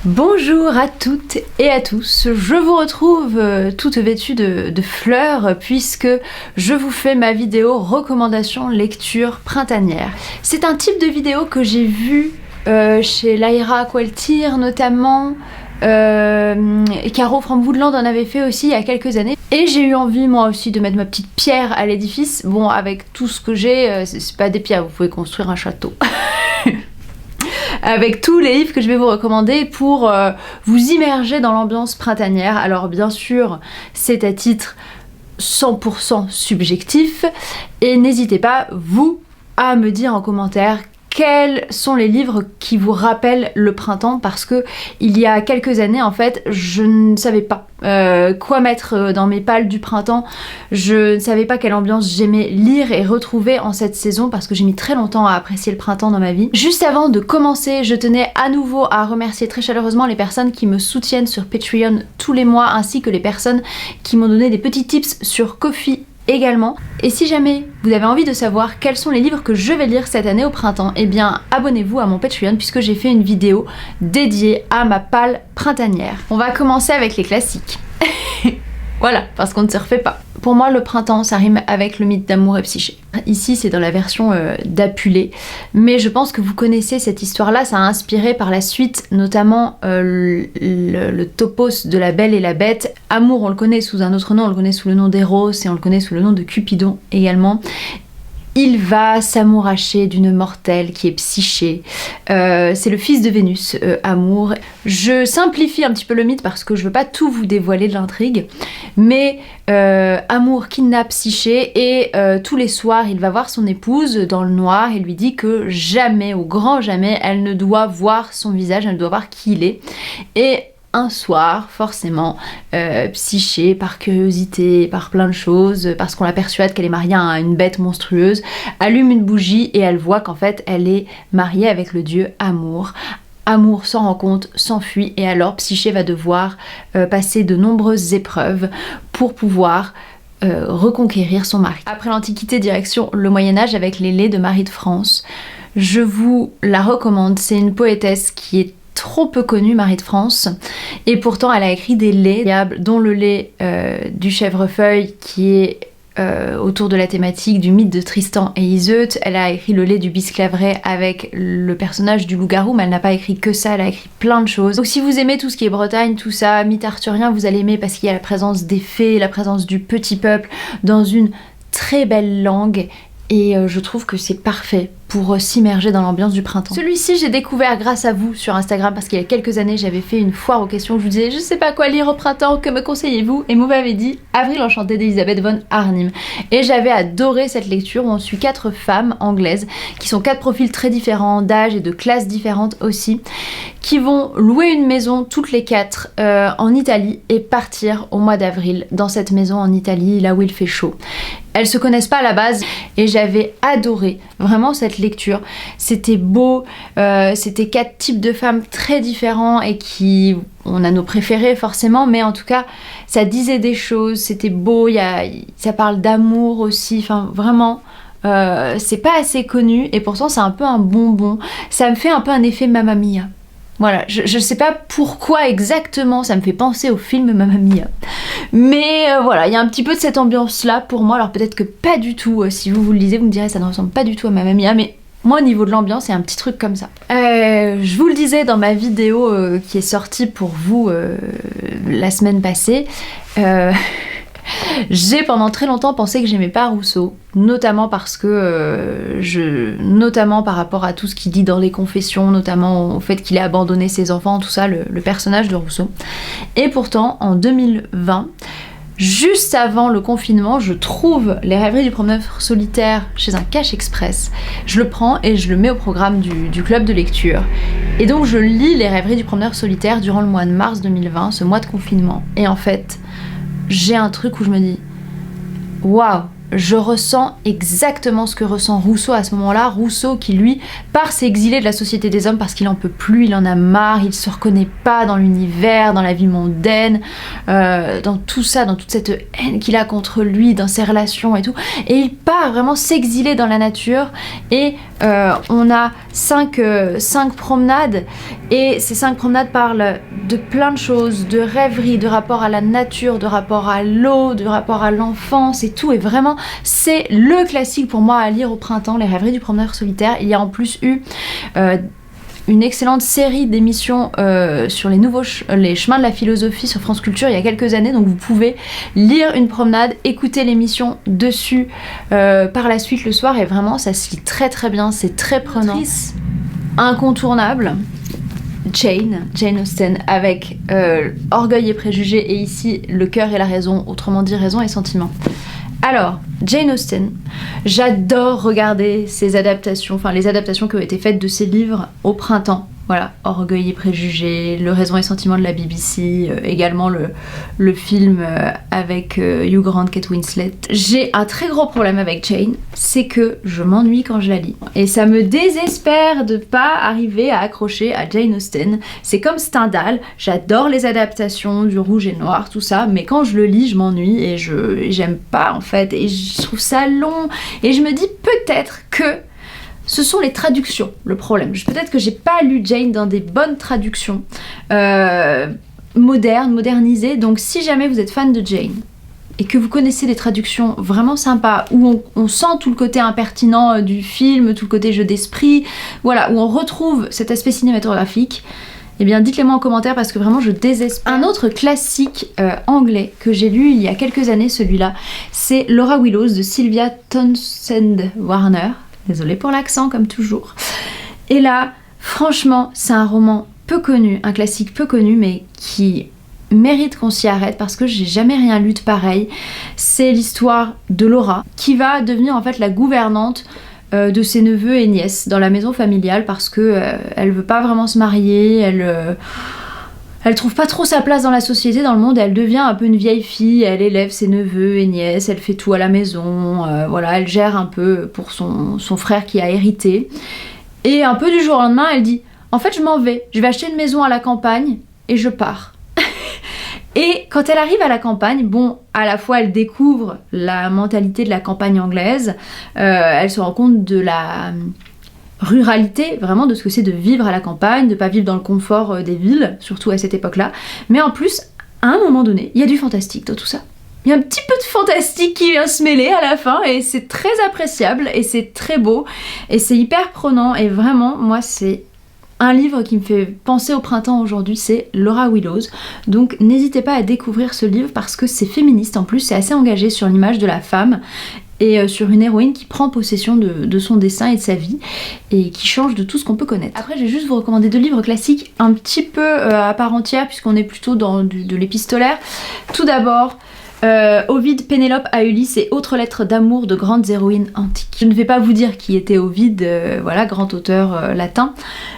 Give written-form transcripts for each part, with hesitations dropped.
Bonjour à toutes et à tous, je vous retrouve toute vêtue de fleurs puisque je vous fais ma vidéo recommandation lecture printanière. C'est un type de vidéo que j'ai vu chez Lyra Aqueltir notamment, Caro from Woodland en avait fait aussi il y a quelques années. Et j'ai eu envie moi aussi de mettre ma petite pierre à l'édifice. Bon, avec tout ce que j'ai, c'est pas des pierres, vous pouvez construire un château. Avec tous les livres que je vais vous recommander pour vous immerger dans l'ambiance printanière. Alors bien sûr, c'est à titre 100% subjectif et n'hésitez pas, vous, à me dire en commentaire quels sont les livres qui vous rappellent le printemps, parce que il y a quelques années en fait je ne savais pas quoi mettre dans mes pales du printemps. Je ne savais pas quelle ambiance j'aimais lire et retrouver en cette saison, parce que j'ai mis très longtemps à apprécier le printemps dans ma vie. Juste avant de commencer, je tenais à nouveau à remercier très chaleureusement les personnes qui me soutiennent sur Patreon tous les mois, ainsi que les personnes qui m'ont donné des petits tips sur Ko-fi également. Et si jamais vous avez envie de savoir quels sont les livres que je vais lire cette année au printemps, eh bien abonnez-vous à mon Patreon puisque j'ai fait une vidéo dédiée à ma palle printanière. On va commencer avec les classiques. Voilà, parce qu'on ne se refait pas. Pour moi, le printemps, ça rime avec le mythe d'Amour et Psyché. Ici, c'est dans la version d'Apulée, mais je pense que vous connaissez cette histoire-là. Ça a inspiré par la suite, notamment le topos de La Belle et la Bête. Amour, on le connaît sous un autre nom, on le connaît sous le nom d'Eros et on le connaît sous le nom de Cupidon également. Il va s'amouracher d'une mortelle qui est Psyché. C'est le fils de Vénus, Amour. Je simplifie un petit peu le mythe parce que je veux pas tout vous dévoiler de l'intrigue, mais Amour kidnappe Psyché et tous les soirs il va voir son épouse dans le noir et lui dit que jamais, au grand jamais, elle ne doit voir son visage, elle ne doit voir qui il est. Et un soir, forcément, Psyché, par curiosité, par plein de choses, parce qu'on la persuade qu'elle est mariée à une bête monstrueuse, allume une bougie et elle voit qu'en fait elle est mariée avec le dieu Amour. Amour s'en rend compte, s'enfuit et alors Psyché va devoir passer de nombreuses épreuves pour pouvoir reconquérir son mari. Après l'Antiquité, direction le Moyen-Âge avec les laits de Marie de France. Je vous la recommande, c'est une poétesse qui est trop peu connue, Marie de France, et pourtant elle a écrit des laits, dont le lait du chèvrefeuille qui est autour de la thématique du mythe de Tristan et Iseut. Elle a écrit le lait du bisclaveret avec le personnage du loup-garou, mais elle n'a pas écrit que ça, elle a écrit plein de choses. Donc si vous aimez tout ce qui est Bretagne, tout ça, mythe arthurien, vous allez aimer parce qu'il y a la présence des fées, la présence du petit peuple dans une très belle langue, et je trouve que c'est parfait pour s'immerger dans l'ambiance du printemps. Celui-ci, j'ai découvert grâce à vous sur Instagram, parce qu'il y a quelques années, j'avais fait une foire aux questions. Je vous disais, je sais pas quoi lire au printemps, que me conseillez-vous? Et vous m'avez dit Avril enchantée d'Elisabeth von Arnim. Et j'avais adoré cette lecture où on suit 4 femmes anglaises qui sont 4 profils très différents, d'âge et de classes différentes aussi, qui vont louer une maison toutes les 4 en Italie et partir au mois d'avril dans cette maison en Italie, là où il fait chaud. Elles se connaissent pas à la base et j'avais adoré vraiment cette lecture. C'était beau, c'était 4 types de femmes très différents et qui, on a nos préférés forcément, mais en tout cas ça disait des choses, c'était beau, ça parle d'amour aussi, enfin vraiment c'est pas assez connu et pourtant c'est un peu un bonbon. Ça me fait un peu un effet Mamma Mia. Voilà, je sais pas pourquoi exactement ça me fait penser au film Mamma Mia. Mais voilà, il y a un petit peu de cette ambiance-là pour moi. Alors peut-être que pas du tout, si vous le lisez, vous me direz ça ne ressemble pas du tout à Mamma Mia, mais moi au niveau de l'ambiance, c'est un petit truc comme ça. Je vous le disais dans ma vidéo qui est sortie pour vous la semaine passée, j'ai pendant très longtemps pensé que j'aimais pas Rousseau, notamment parce que notamment par rapport à tout ce qu'il dit dans les Confessions, notamment au fait qu'il ait abandonné ses enfants, tout ça, le personnage de Rousseau. Et pourtant, en 2020, juste avant le confinement, je trouve Les Rêveries du promeneur solitaire chez un cache express. Je le prends et je le mets au programme du club de lecture. Et donc je lis Les Rêveries du promeneur solitaire durant le mois de mars 2020, ce mois de confinement. Et en fait, j'ai un truc où je me dis waouh, je ressens exactement ce que ressent Rousseau à ce moment-là. Rousseau qui, lui, part s'exiler de la société des hommes parce qu'il en peut plus, il en a marre, il se reconnaît pas dans l'univers, dans la vie mondaine, dans tout ça, dans toute cette haine qu'il a contre lui, dans ses relations et tout. Et il part vraiment s'exiler dans la nature. Et on a 5 promenades. Et ces 5 promenades parlent de plein de choses, de rêverie, de rapport à la nature, de rapport à l'eau, de rapport à l'enfance et tout. Et vraiment, c'est le classique pour moi à lire au printemps, Les rêveries du promeneur solitaire. Il y a en plus eu une excellente série d'émissions sur les chemins de la philosophie sur France Culture il y a quelques années, donc vous pouvez lire une promenade, écouter l'émission dessus par la suite le soir, et vraiment ça se lit très très bien, c'est très prenant. Incontournable, Jane Austen, avec Orgueil et préjugés, et ici Le cœur et la raison, autrement dit Raison et sentiment. Alors, Jane Austen, j'adore regarder ses adaptations, enfin les adaptations qui ont été faites de ses livres au printemps. Voilà, Orgueil et préjugés, Le Raison et sentiment de la BBC, également le film avec Hugh Grant, Kate Winslet. J'ai un très gros problème avec Jane, c'est que je m'ennuie quand je la lis. Et ça me désespère de pas arriver à accrocher à Jane Austen. C'est comme Stendhal, j'adore les adaptations du Rouge et Noir, tout ça, mais quand je le lis, je m'ennuie et j'aime pas en fait, et je trouve ça long. Et je me dis peut-être que ce sont les traductions, le problème. Peut-être que j'ai pas lu Jane dans des bonnes traductions modernisées. Donc si jamais vous êtes fan de Jane et que vous connaissez des traductions vraiment sympas, où on sent tout le côté impertinent du film, tout le côté jeu d'esprit, voilà, où on retrouve cet aspect cinématographique, eh bien dites-le moi en commentaire parce que vraiment je désespère. Un autre classique anglais que j'ai lu il y a quelques années, celui-là, c'est Laura Willows de Sylvia Townsend Warner. Désolée pour l'accent, comme toujours. Et là, franchement, c'est un roman peu connu, un classique peu connu, mais qui mérite qu'on s'y arrête parce que j'ai jamais rien lu de pareil. C'est l'histoire de Laura, qui va devenir en fait la gouvernante de ses neveux et nièces dans la maison familiale parce que elle veut pas vraiment se marier, elle trouve pas trop sa place dans la société, dans le monde, elle devient un peu une vieille fille, elle élève ses neveux et nièces, elle fait tout à la maison, voilà, elle gère un peu pour son frère qui a hérité. Et un peu du jour au lendemain, elle dit « En fait, je m'en vais, je vais acheter une maison à la campagne et je pars. » Et quand elle arrive à la campagne, bon, à la fois elle découvre la mentalité de la campagne anglaise, elle se rend compte de la ruralité, vraiment de ce que c'est de vivre à la campagne, de pas vivre dans le confort des villes, surtout à cette époque-là. Mais en plus, à un moment donné, il y a du fantastique dans tout ça. Il y a un petit peu de fantastique qui vient se mêler à la fin et c'est très appréciable et c'est très beau et c'est hyper prenant et vraiment, moi, c'est un livre qui me fait penser au printemps aujourd'hui, c'est Laura Willows. Donc n'hésitez pas à découvrir ce livre parce que c'est féministe en plus, c'est assez engagé sur l'image de la femme et sur une héroïne qui prend possession de son destin et de sa vie et qui change de tout ce qu'on peut connaître. Après, je vais juste vous recommander 2 livres classiques un petit peu à part entière puisqu'on est plutôt dans de l'épistolaire. Tout d'abord, Ovide, Pénélope à Ulysse et autres lettres d'amour de grandes héroïnes antiques. Je ne vais pas vous dire qui était Ovide, voilà, grand auteur latin,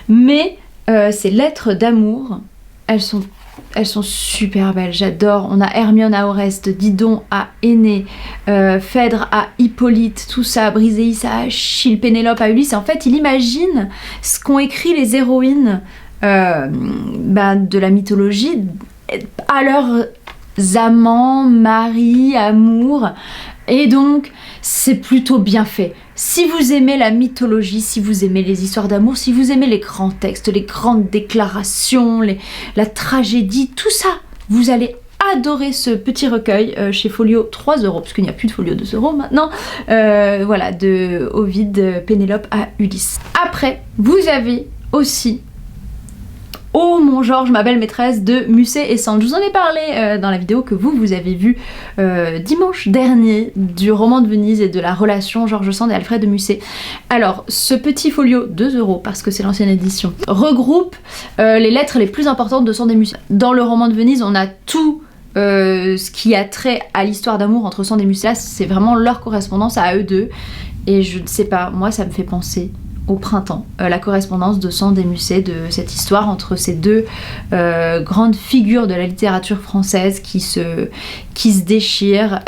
mais ces lettres d'amour, elles sont super belles, j'adore. On a Hermione à Oreste, Didon à Énée, Phèdre à Hippolyte, tout ça, Briséis à Achille, Pénélope à Ulysse. Et en fait, il imagine ce qu'ont écrit les héroïnes de la mythologie à leurs amants, maris, amour. Et donc, c'est plutôt bien fait. Si vous aimez la mythologie, si vous aimez les histoires d'amour, si vous aimez les grands textes, les grandes déclarations, la tragédie, tout ça, vous allez adorer ce petit recueil chez Folio 3 €, parce qu'il n'y a plus de Folio 2 € maintenant, voilà, de Ovide, Pénélope à Ulysse. Après, vous avez aussi Oh mon Georges, ma belle maîtresse de Musset et Sand. Je vous en ai parlé dans la vidéo que vous avez vue dimanche dernier du roman de Venise et de la relation Georges Sand et Alfred de Musset. Alors, ce petit folio 2 € parce que c'est l'ancienne édition regroupe les lettres les plus importantes de Sand et Musset. Dans le roman de Venise, on a tout ce qui a trait à l'histoire d'amour entre Sand et Musset. Là, c'est vraiment leur correspondance à eux deux. Et je ne sais pas, moi ça me fait penser au printemps, la correspondance de Sand et Musset, de cette histoire entre ces deux grandes figures de la littérature française qui se déchirent,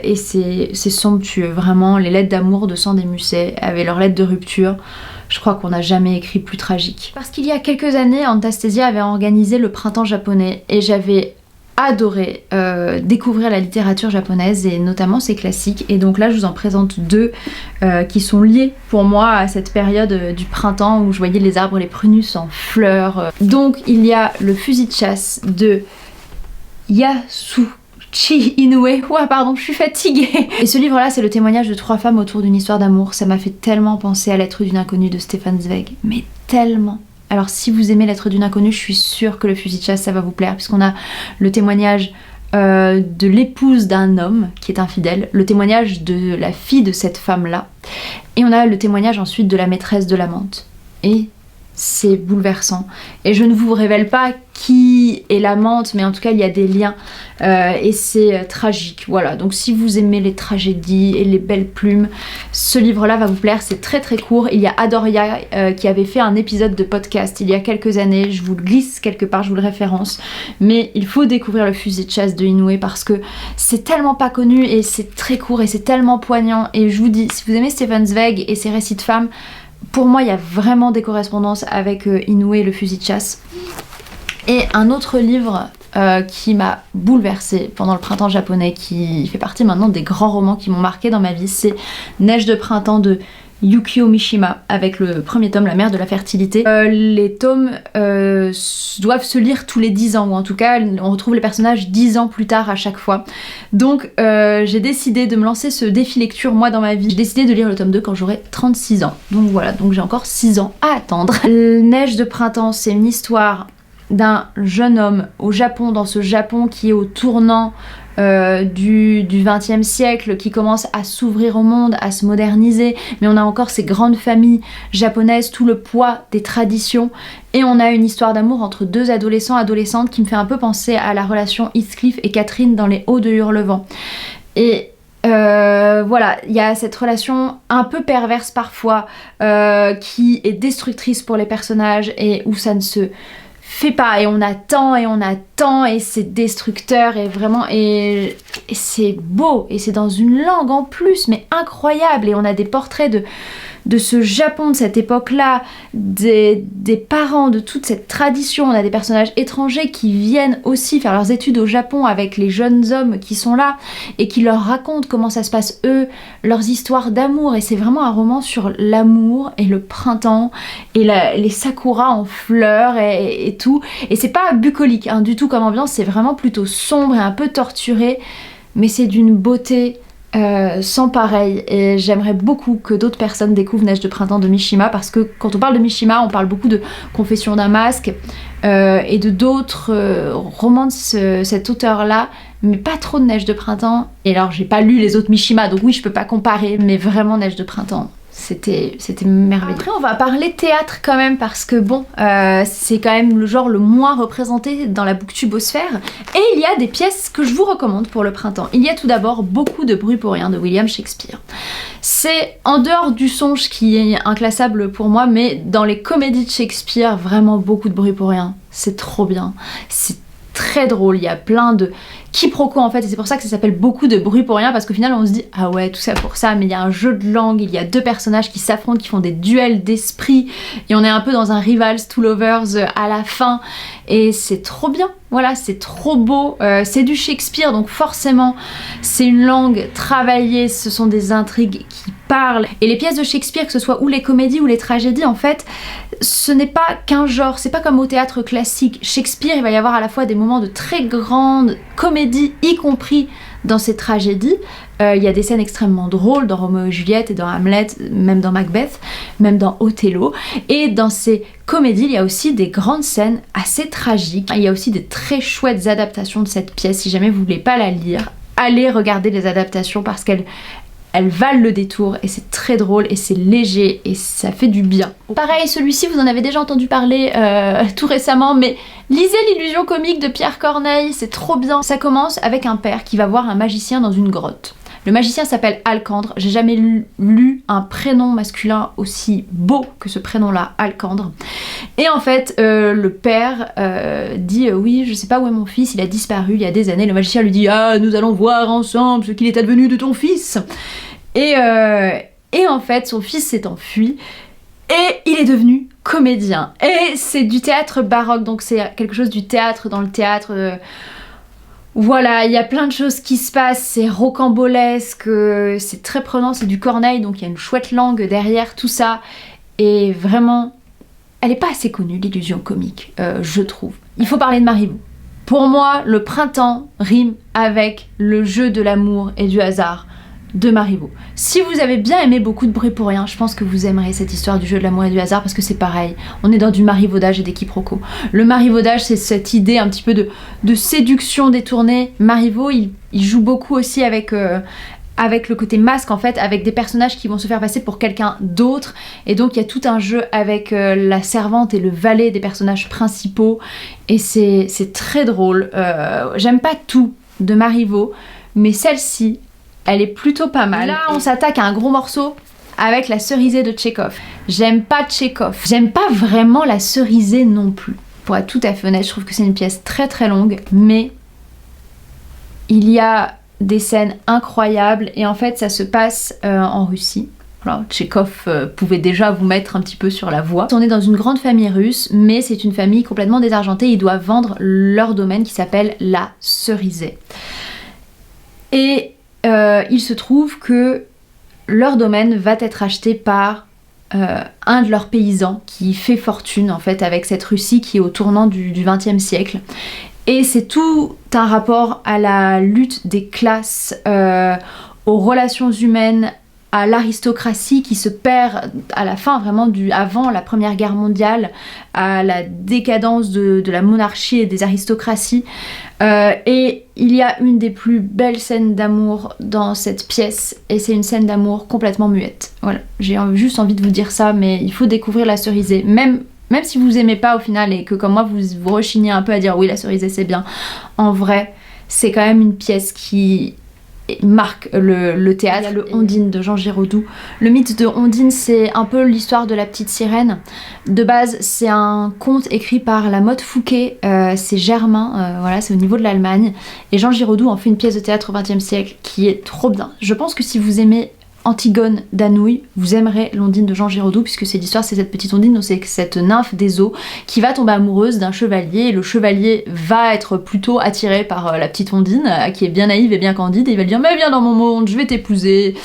et c'est somptueux, vraiment. Les lettres d'amour de Sand et Musset avec leurs lettres de rupture, je crois qu'on n'a jamais écrit plus tragique. Parce qu'il y a quelques années, Anastasia avait organisé le printemps japonais et j'avais adoré découvrir la littérature japonaise et notamment ses classiques, et donc là je vous en présente deux qui sont liés pour moi à cette période du printemps où je voyais les arbres, les prunus en fleurs. Donc il y a Le fusil de chasse de Yasushi Inoue. Ouah, pardon, je suis fatiguée. Et ce livre là, c'est le témoignage de 3 femmes autour d'une histoire d'amour. Ça m'a fait tellement penser à Lettre d'une inconnue de Stefan Zweig, mais tellement. Alors si vous aimez Lettre d'une inconnue, je suis sûre que Le fusil de chasse ça va vous plaire, puisqu'on a le témoignage de l'épouse d'un homme qui est infidèle, le témoignage de la fille de cette femme-là, et on a le témoignage ensuite de la maîtresse de l'amante. Et c'est bouleversant. Et je ne vous révèle pas qui est l'amante, mais en tout cas il y a des liens et c'est tragique. Voilà, donc si vous aimez les tragédies et les belles plumes, ce livre-là va vous plaire. C'est très très court. Il y a Adoria qui avait fait un épisode de podcast il y a quelques années. Je vous le glisse quelque part, je vous le référence. Mais il faut découvrir Le fusil de chasse de Inoue parce que c'est tellement pas connu et c'est très court et c'est tellement poignant. Et je vous dis, si vous aimez Stefan Zweig et ses récits de femmes, pour moi, il y a vraiment des correspondances avec Inoue et Le fusil de chasse. Et un autre livre qui m'a bouleversée pendant le printemps japonais, qui fait partie maintenant des grands romans qui m'ont marqué dans ma vie, c'est Neige de printemps de Yukio Mishima, avec le premier tome, La mère de la fertilité. Les tomes doivent se lire tous les 10 ans, ou en tout cas on retrouve les personnages 10 ans plus tard à chaque fois. Donc j'ai décidé de me lancer ce défi lecture moi dans ma vie. J'ai décidé de lire le tome 2 quand j'aurai 36 ans. Donc voilà, donc j'ai encore 6 ans à attendre. Neige de printemps, c'est une histoire d'un jeune homme au Japon, dans ce Japon qui est au tournant du XXe siècle, qui commence à s'ouvrir au monde, à se moderniser, mais on a encore ces grandes familles japonaises, tout le poids des traditions, et on a une histoire d'amour entre deux adolescentes qui me fait un peu penser à la relation Heathcliff et Catherine dans Les Hauts de Hurlevent. Et voilà, il y a cette relation un peu perverse parfois qui est destructrice pour les personnages et où ça ne se fait pas, et on attend et c'est destructeur, et vraiment et c'est beau, et c'est dans une langue en plus mais incroyable, et on a des portraits de ce Japon de cette époque-là, des parents, de toute cette tradition. On a des personnages étrangers qui viennent aussi faire leurs études au Japon avec les jeunes hommes qui sont là et qui leur racontent comment ça se passe eux, leurs histoires d'amour, et c'est vraiment un roman sur l'amour et le printemps et les sakuras en fleurs et tout. Et c'est pas bucolique hein, du tout comme ambiance, c'est vraiment plutôt sombre et un peu torturé, mais c'est d'une beauté sans pareil, et j'aimerais beaucoup que d'autres personnes découvrent Neige de printemps de Mishima, parce que quand on parle de Mishima, on parle beaucoup de Confession d'un masque et de d'autres romans de cet auteur-là, mais pas trop de Neige de printemps. Et alors j'ai pas lu les autres Mishima, donc oui je peux pas comparer, mais vraiment Neige de printemps, c'était merveilleux. Après on va parler théâtre quand même, parce que bon, c'est quand même le genre le moins représenté dans la booktubosphère, et il y a des pièces que je vous recommande pour le printemps. Il y a tout d'abord Beaucoup de bruit pour rien de William Shakespeare. C'est en dehors du songe qui est inclassable pour moi, mais dans les comédies de Shakespeare, vraiment beaucoup de bruit pour rien. C'est trop bien, c'est très drôle, il y a plein de quiproquos en fait, et c'est pour ça que ça s'appelle Beaucoup de bruit pour rien, parce qu'au final on se dit ah ouais tout ça pour ça, mais il y a un jeu de langue, il y a deux personnages qui s'affrontent, qui font des duels d'esprit, et on est un peu dans un Rivals to Lovers à la fin, et c'est trop bien, voilà, c'est trop beau, c'est du Shakespeare, donc forcément c'est une langue travaillée, ce sont des intrigues qui parlent, et les pièces de Shakespeare, que ce soit ou les comédies ou les tragédies, en fait ce n'est pas qu'un genre, c'est pas comme au théâtre classique. Shakespeare, il va y avoir à la fois des moments de très grande comédie, y compris dans ses tragédies. Il y a des scènes extrêmement drôles dans Roméo et Juliette et dans Hamlet, même dans Macbeth, même dans Othello. Et dans ces comédies, il y a aussi des grandes scènes assez tragiques. Il y a aussi des très chouettes adaptations de cette pièce. Si jamais vous voulez pas la lire, allez regarder les adaptations, parce qu'elles valent le détour, et c'est très drôle et c'est léger et ça fait du bien. Pareil, celui-ci vous en avez déjà entendu parler tout récemment, mais lisez L'illusion comique de Pierre Corneille, c'est trop bien. Ça commence avec un père qui va voir un magicien dans une grotte. Le magicien s'appelle Alcandre. J'ai jamais lu un prénom masculin aussi beau que ce prénom-là, Alcandre. Et en fait, le père dit oui, je sais pas où est mon fils, il a disparu il y a des années. Le magicien lui dit ah, nous allons voir ensemble ce qu'il est advenu de ton fils. Et en fait, son fils s'est enfui et il est devenu comédien. Et c'est du théâtre baroque, donc c'est quelque chose du théâtre dans le théâtre. Voilà, il y a plein de choses qui se passent, c'est rocambolesque, c'est très prenant, c'est du Corneille, donc il y a une chouette langue derrière tout ça. Et vraiment, elle n'est pas assez connue, l'illusion comique, je trouve. Il faut parler de Marivaux. Pour moi, le printemps rime avec le jeu de l'amour et du hasard de Marivaux. Si vous avez bien aimé Beaucoup de bruit pour rien, je pense que vous aimerez cette histoire du jeu de l'amour et du hasard parce que c'est pareil, on est dans du marivaudage et des quiproquos. Le marivaudage, c'est cette idée un petit peu de séduction détournée. Marivaux, il joue beaucoup aussi avec le côté masque en fait, avec des personnages qui vont se faire passer pour quelqu'un d'autre, et donc il y a tout un jeu avec la servante et le valet des personnages principaux, et c'est très drôle. J'aime pas tout de Marivaux, mais celle-ci, elle est plutôt pas mal. Là, on s'attaque à un gros morceau avec la Cerisée de Tchekhov. J'aime pas Tchekhov. J'aime pas vraiment la Cerisée non plus. Pour être tout à fait honnête, je trouve que c'est une pièce très très longue, mais il y a des scènes incroyables et en fait ça se passe en Russie. Voilà, Tchekhov pouvait déjà vous mettre un petit peu sur la voie. On est dans une grande famille russe, mais c'est une famille complètement désargentée. Ils doivent vendre leur domaine qui s'appelle la Cerisée. Et il se trouve que leur domaine va être acheté par un de leurs paysans qui fait fortune en fait avec cette Russie qui est au tournant du XXe siècle. Et c'est tout un rapport à la lutte des classes, aux relations humaines, à l'aristocratie qui se perd à la fin vraiment avant la Première Guerre mondiale, à la décadence de la monarchie et des aristocraties. Et il y a une des plus belles scènes d'amour dans cette pièce, et c'est une scène d'amour complètement muette. Voilà, j'ai juste envie de vous dire ça, mais il faut découvrir la Cerisée. Même si vous aimez pas au final et que comme moi vous rechignez un peu à dire oui la Cerisée c'est bien, en vrai c'est quand même une pièce qui marque le théâtre. Il y a le Ondine de Jean Giraudoux. Le mythe de Ondine, c'est un peu l'histoire de la petite sirène. De base, c'est un conte écrit par La Motte Fouquet, c'est Germain, voilà, c'est au niveau de l'Allemagne. Et Jean Giraudoux en fait une pièce de théâtre au XXe siècle qui est trop bien. Je pense que si vous aimez Antigone d'Anouilh, vous aimerez l'Ondine de Jean Giraudoux, puisque c'est l'histoire, c'est cette petite Ondine, donc c'est cette nymphe des eaux qui va tomber amoureuse d'un chevalier, et le chevalier va être plutôt attiré par la petite Ondine, qui est bien naïve et bien candide, et il va lui dire mais viens dans mon monde, je vais t'épouser,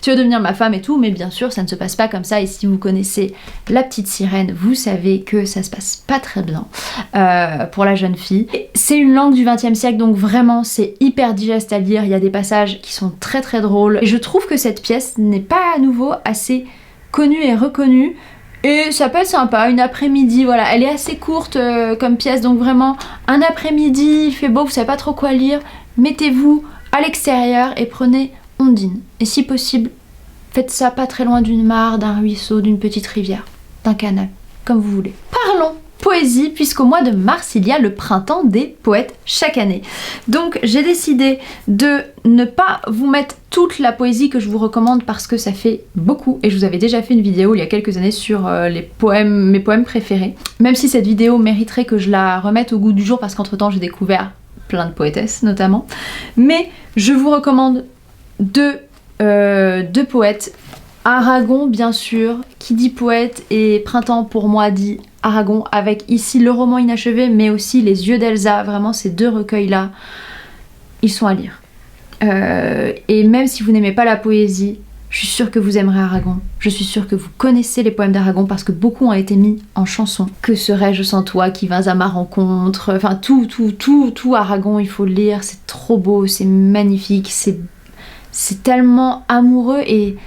tu vas devenir ma femme et tout, mais bien sûr ça ne se passe pas comme ça, et si vous connaissez La Petite Sirène, vous savez que ça se passe pas très bien pour la jeune fille. C'est une langue du XXe siècle, donc vraiment c'est hyper digeste à lire, il y a des passages qui sont très très drôles, et je trouve que cette pièce n'est pas à nouveau assez connue et reconnue, et ça peut être sympa, une après-midi, voilà, elle est assez courte comme pièce, donc vraiment un après-midi, il fait beau, vous savez pas trop quoi lire, mettez-vous à l'extérieur et prenez Ondine. Et si possible, faites ça pas très loin d'une mare, d'un ruisseau, d'une petite rivière, d'un canal, comme vous voulez. Parlons poésie, puisqu'au mois de mars, il y a le printemps des poètes chaque année. Donc j'ai décidé de ne pas vous mettre toute la poésie que je vous recommande parce que ça fait beaucoup, et je vous avais déjà fait une vidéo il y a quelques années sur mes poèmes préférés. Même si cette vidéo mériterait que je la remette au goût du jour parce qu'entre temps j'ai découvert plein de poétesses notamment. Mais je vous recommande deux poètes. Aragon bien sûr, qui dit poète et printemps pour moi dit Aragon, avec ici le roman inachevé mais aussi Les yeux d'Elsa, vraiment ces deux recueils là, ils sont à lire. Et même si vous n'aimez pas la poésie, je suis sûre que vous aimerez Aragon, je suis sûre que vous connaissez les poèmes d'Aragon parce que beaucoup ont été mis en chanson. Que serais-je sans toi qui vins à ma rencontre, enfin tout Aragon il faut le lire, c'est trop beau, c'est magnifique, c'est tellement amoureux et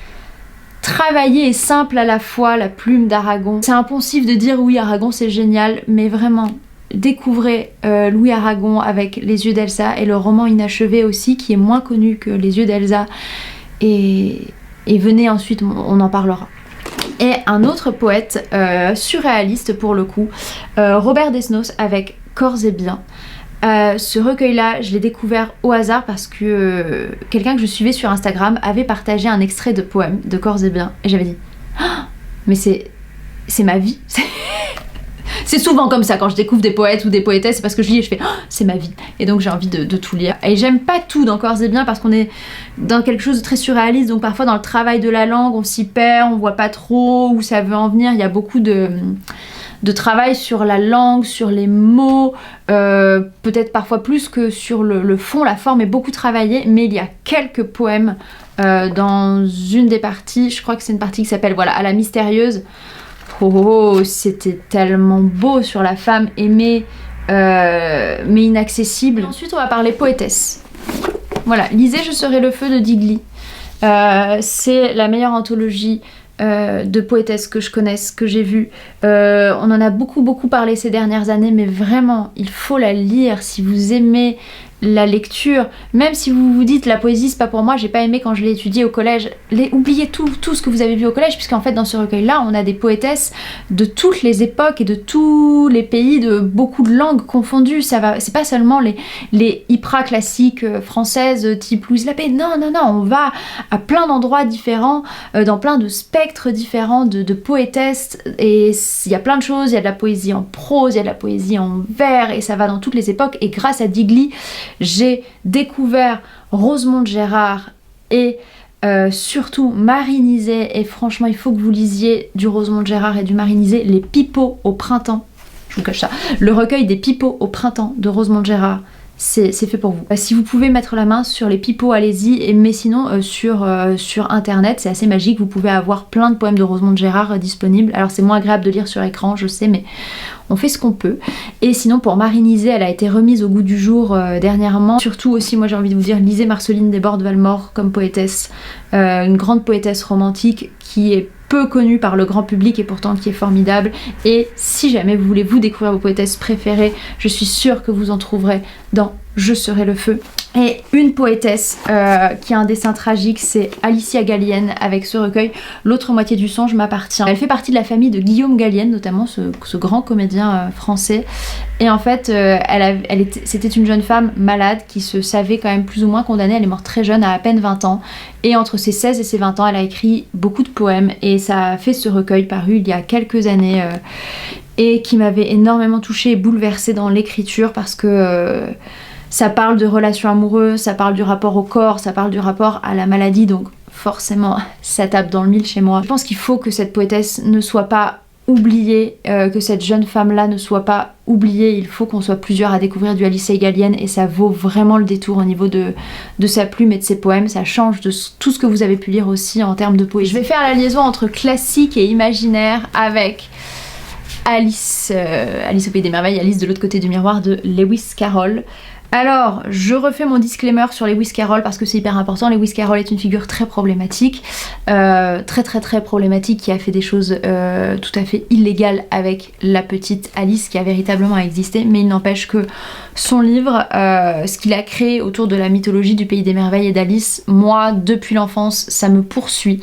travaillé et simple à la fois, la plume d'Aragon. C'est impensif de dire oui Aragon c'est génial, mais vraiment découvrez Louis Aragon avec Les yeux d'Elsa et le roman inachevé aussi qui est moins connu que Les yeux d'Elsa, et venez ensuite, on en parlera. Et un autre poète surréaliste pour le coup, Robert Desnos avec Corps et Biens. Ce recueil-là, je l'ai découvert au hasard parce que quelqu'un que je suivais sur Instagram avait partagé un extrait de poème de Corps et Biens. Et j'avais dit ah, mais c'est ma vie. C'est souvent comme ça quand je découvre des poètes ou des poétesses, c'est parce que je lis et je fais oh, c'est ma vie. Et donc j'ai envie de tout lire. Et j'aime pas tout dans Corps et Biens parce qu'on est dans quelque chose de très surréaliste. Donc parfois dans le travail de la langue, on s'y perd, on voit pas trop où ça veut en venir. Il y a beaucoup de travail sur la langue, sur les mots, peut-être parfois plus que sur le fond, la forme est beaucoup travaillée, mais il y a quelques poèmes dans une des parties, je crois que c'est une partie qui s'appelle voilà, À la mystérieuse. Oh, c'était tellement beau sur la femme aimée, mais inaccessible. Ensuite, on va parler poétesse. Voilà, lisez Je serai le feu de Digli. C'est la meilleure anthologie de poétesse que je connaisse, que j'ai vue. On en a beaucoup parlé ces dernières années, mais vraiment, il faut la lire si vous aimez la lecture, même si vous vous dites la poésie c'est pas pour moi, j'ai pas aimé quand je l'ai étudiée au collège, oubliez tout ce que vous avez vu au collège, puisqu'en fait dans ce recueil là on a des poétesses de toutes les époques et de tous les pays, de beaucoup de langues confondues. C'est pas seulement les hyper classiques françaises type Louise Lappé, non, on va à plein d'endroits différents, dans plein de spectres différents de poétesses, et il y a plein de choses, il y a de la poésie en prose, il y a de la poésie en vers, et ça va dans toutes les époques. Et grâce à Digli, j'ai découvert Rosemonde Gérard et surtout Marie Nizet, et franchement il faut que vous lisiez du Rosemonde Gérard et du Marie Nizet, Les Pipeaux au printemps, je vous cache ça, le recueil des Pipeaux au printemps de Rosemonde Gérard, c'est fait pour vous. Si vous pouvez mettre la main sur les Pipeaux, allez-y, mais sinon sur internet c'est assez magique, vous pouvez avoir plein de poèmes de Rosemonde Gérard disponibles. Alors c'est moins agréable de lire sur écran, je sais, mais on fait ce qu'on peut. Et sinon pour Marie Nizet, elle a été remise au goût du jour dernièrement. Surtout aussi, moi j'ai envie de vous dire, lisez Marceline Desbordes-Valmore comme poétesse, une grande poétesse romantique qui est peu connue par le grand public et pourtant qui est formidable. Et si jamais vous voulez vous découvrir vos poétesses préférées, je suis sûre que vous en trouverez dans Je serai le feu. Et une poétesse qui a un dessin tragique, c'est Alicia Gallienne avec ce recueil L'autre moitié du songe m'appartient. Elle fait partie de la famille de Guillaume Gallienne, notamment ce grand comédien français. Et en fait, c'était une jeune femme malade qui se savait quand même plus ou moins condamnée. Elle est morte très jeune, à peine 20 ans. Et entre ses 16 et ses 20 ans, elle a écrit beaucoup de poèmes. Et ça a fait ce recueil paru il y a quelques années et qui m'avait énormément touchée et bouleversée dans l'écriture parce que ça parle de relations amoureuses, ça parle du rapport au corps, ça parle du rapport à la maladie, donc forcément ça tape dans le mille chez moi. Je pense qu'il faut que cette poétesse ne soit pas oubliée, que cette jeune femme-là ne soit pas oubliée. Il faut qu'on soit plusieurs à découvrir du Alicia Gallienne, et ça vaut vraiment le détour au niveau de sa plume et de ses poèmes. Ça change de tout ce que vous avez pu lire aussi en termes de poésie. Je vais faire la liaison entre classique et imaginaire avec Alice au Pays des Merveilles, Alice de l'autre côté du miroir de Lewis Carroll. Alors, je refais mon disclaimer sur Lewis Carroll parce que c'est hyper important. Lewis Carroll est une figure très problématique, très problématique, qui a fait des choses tout à fait illégales avec la petite Alice, qui a véritablement existé, mais il n'empêche que son livre, ce qu'il a créé autour de la mythologie du Pays des Merveilles et d'Alice, moi, depuis l'enfance, ça me poursuit.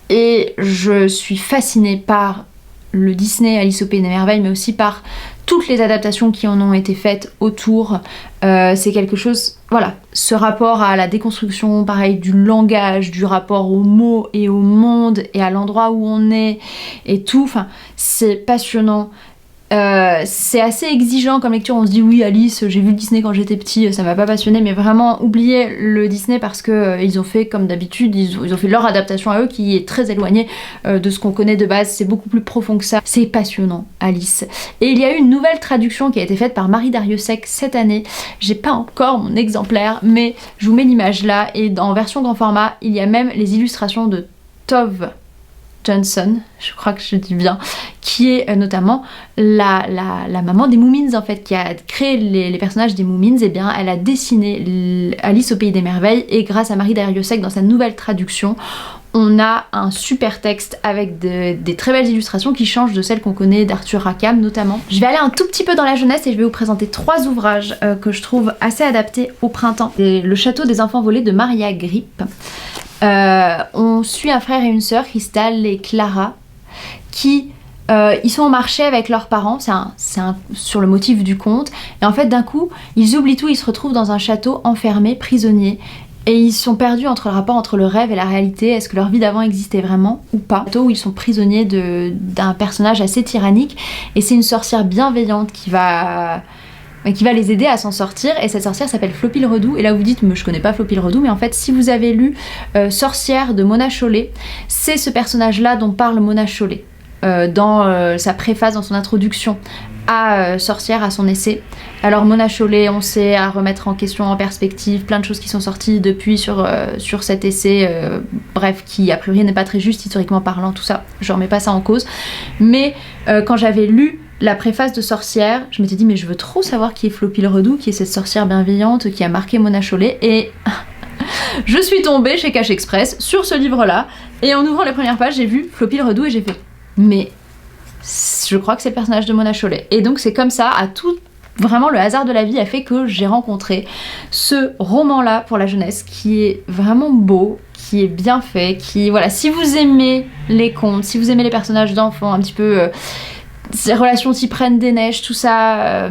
Et je suis fascinée par le Disney Alice au Pays des Merveilles, mais aussi par toutes les adaptations qui en ont été faites autour. C'est quelque chose, voilà, ce rapport à la déconstruction, pareil, du langage, du rapport aux mots et au monde et à l'endroit où on est et tout, enfin, c'est passionnant. C'est assez exigeant comme lecture, on se dit oui Alice, j'ai vu le Disney quand j'étais petit, ça m'a pas passionné, mais vraiment oubliez le Disney parce que ils ont fait comme d'habitude, ils ont fait leur adaptation à eux qui est très éloignée de ce qu'on connaît de base, c'est beaucoup plus profond que ça, c'est passionnant Alice. Et il y a eu une nouvelle traduction qui a été faite par Marie Darrieussecq cette année, j'ai pas encore mon exemplaire mais je vous mets l'image là, et en version grand format il y a même les illustrations de Tove Jansson, je crois que je dis bien, qui est notamment la maman des Moomins en fait, qui a créé les personnages des Moomins. Et bien elle a dessiné Alice au Pays des Merveilles, et grâce à Marie Darrieussecq dans sa nouvelle traduction, on a un super texte avec des très belles illustrations qui changent de celles qu'on connaît d'Arthur Rackham notamment. Je vais aller un tout petit peu dans la jeunesse et je vais vous présenter 3 ouvrages que je trouve assez adaptés au printemps. C'est Le Château des enfants volés de Maria Grip. On suit un frère et une sœur, Cristal et Clara, qui Ils sont au marché avec leurs parents, sur le motif du conte, et en fait d'un coup ils oublient tout, ils se retrouvent dans un château enfermés, prisonniers, et ils sont perdus entre le rapport entre le rêve et la réalité. Est-ce que leur vie d'avant existait vraiment ou pas? Où ils sont prisonniers d'un personnage assez tyrannique, et c'est une sorcière bienveillante qui va les aider à s'en sortir, et cette sorcière s'appelle Floppy le Redoux. Et là vous dites, mais je connais pas Floppy le Redoux, mais en fait si vous avez lu Sorcière de Mona Chollet, c'est ce personnage là dont parle Mona Chollet dans sa préface, dans son introduction à Sorcière, à son essai. Alors Mona Chollet, on sait, à remettre en question, en perspective, plein de choses qui sont sorties depuis sur cet essai, bref, qui a priori n'est pas très juste historiquement parlant, tout ça, je remets pas ça en cause. Mais quand j'avais lu la préface de Sorcière, je m'étais dit mais je veux trop savoir qui est Floppy le Redoux, qui est cette sorcière bienveillante qui a marqué Mona Chollet, et je suis tombée chez Cache Express sur ce livre-là, et en ouvrant les premières pages, j'ai vu Floppy le Redoux et j'ai fait mais je crois que c'est le personnage de Mona Chollet. Et donc c'est comme ça, vraiment le hasard de la vie a fait que j'ai rencontré ce roman-là pour la jeunesse, qui est vraiment beau, qui est bien fait, voilà, si vous aimez les contes, si vous aimez les personnages d'enfants, un petit peu ces relations type Reine des Neiges, tout ça,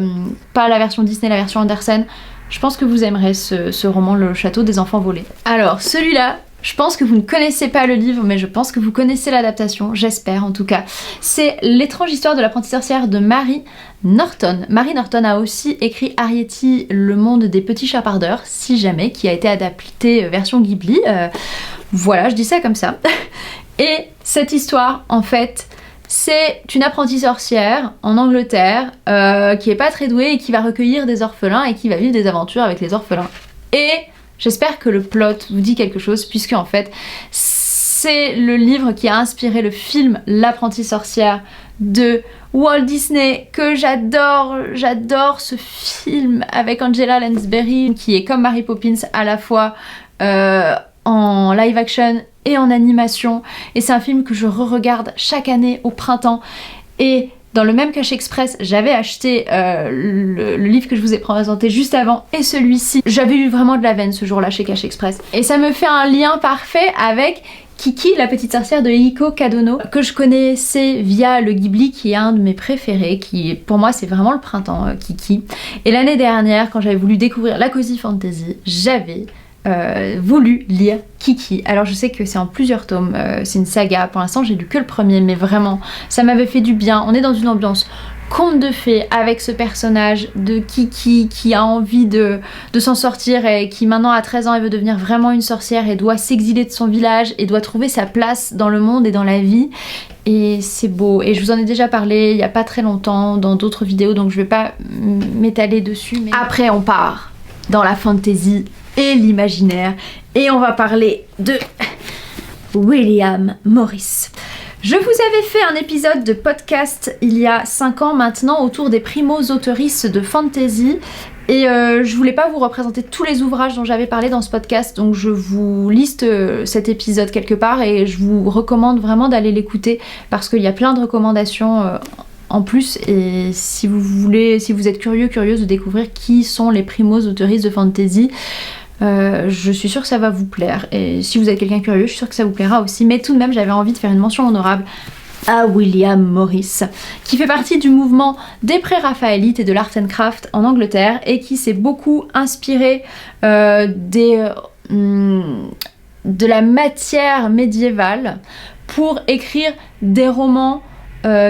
pas la version Disney, la version Andersen, je pense que vous aimerez ce roman, Le Château des Enfants Volés. Alors celui-là, je pense que vous ne connaissez pas le livre, mais je pense que vous connaissez l'adaptation, j'espère en tout cas. C'est L'étrange histoire de l'apprentie sorcière de Mary Norton. Mary Norton a aussi écrit Arrietty, Le monde des petits chapardeurs, si jamais, qui a été adapté version Ghibli. Voilà, je dis ça comme ça. Et cette histoire, en fait, c'est une apprentie sorcière en Angleterre qui est pas très douée et qui va recueillir des orphelins et qui va vivre des aventures avec les orphelins. Et j'espère que le plot vous dit quelque chose, puisque en fait c'est le livre qui a inspiré le film L'apprentie sorcière de Walt Disney, que j'adore ce film avec Angela Lansbury qui est comme Mary Poppins à la fois en live action et en animation, et c'est un film que je re-regarde chaque année au printemps. Et dans le même Cache Express, j'avais acheté le livre que je vous ai présenté juste avant, et celui-ci, j'avais eu vraiment de la veine ce jour-là chez Cache Express. Et ça me fait un lien parfait avec Kiki, la petite sorcière de Eiko Kadono, que je connaissais via le Ghibli, qui est un de mes préférés, qui pour moi c'est vraiment le printemps, Kiki. Et l'année dernière, quand j'avais voulu découvrir la Cozy Fantasy, j'avais voulu lire Kiki. Alors je sais que c'est en plusieurs tomes, c'est une saga, pour l'instant j'ai lu que le premier, mais vraiment ça m'avait fait du bien. On est dans une ambiance conte de fées avec ce personnage de Kiki qui a envie de s'en sortir, et qui maintenant à 13 ans elle veut devenir vraiment une sorcière et doit s'exiler de son village et doit trouver sa place dans le monde et dans la vie. Et c'est beau, et je vous en ai déjà parlé il y a pas très longtemps dans d'autres vidéos, donc je vais pas m'étaler dessus, mais après on part dans la fantasy et l'imaginaire, et on va parler de William Morris. Je vous avais fait un épisode de podcast il y a 5 ans maintenant autour des primos auteurices de fantasy, et je voulais pas vous représenter tous les ouvrages dont j'avais parlé dans ce podcast, donc je vous liste cet épisode quelque part, et je vous recommande vraiment d'aller l'écouter parce qu'il y a plein de recommandations en plus, et si vous êtes curieuse de découvrir qui sont les primos auteurices de fantasy, je suis sûre que ça va vous plaire, et si vous êtes quelqu'un curieux, je suis sûre que ça vous plaira aussi. Mais tout de même, j'avais envie de faire une mention honorable à William Morris, qui fait partie du mouvement des pré-raphaélites et de l'art and craft en Angleterre, et qui s'est beaucoup inspiré de la matière médiévale pour écrire des romans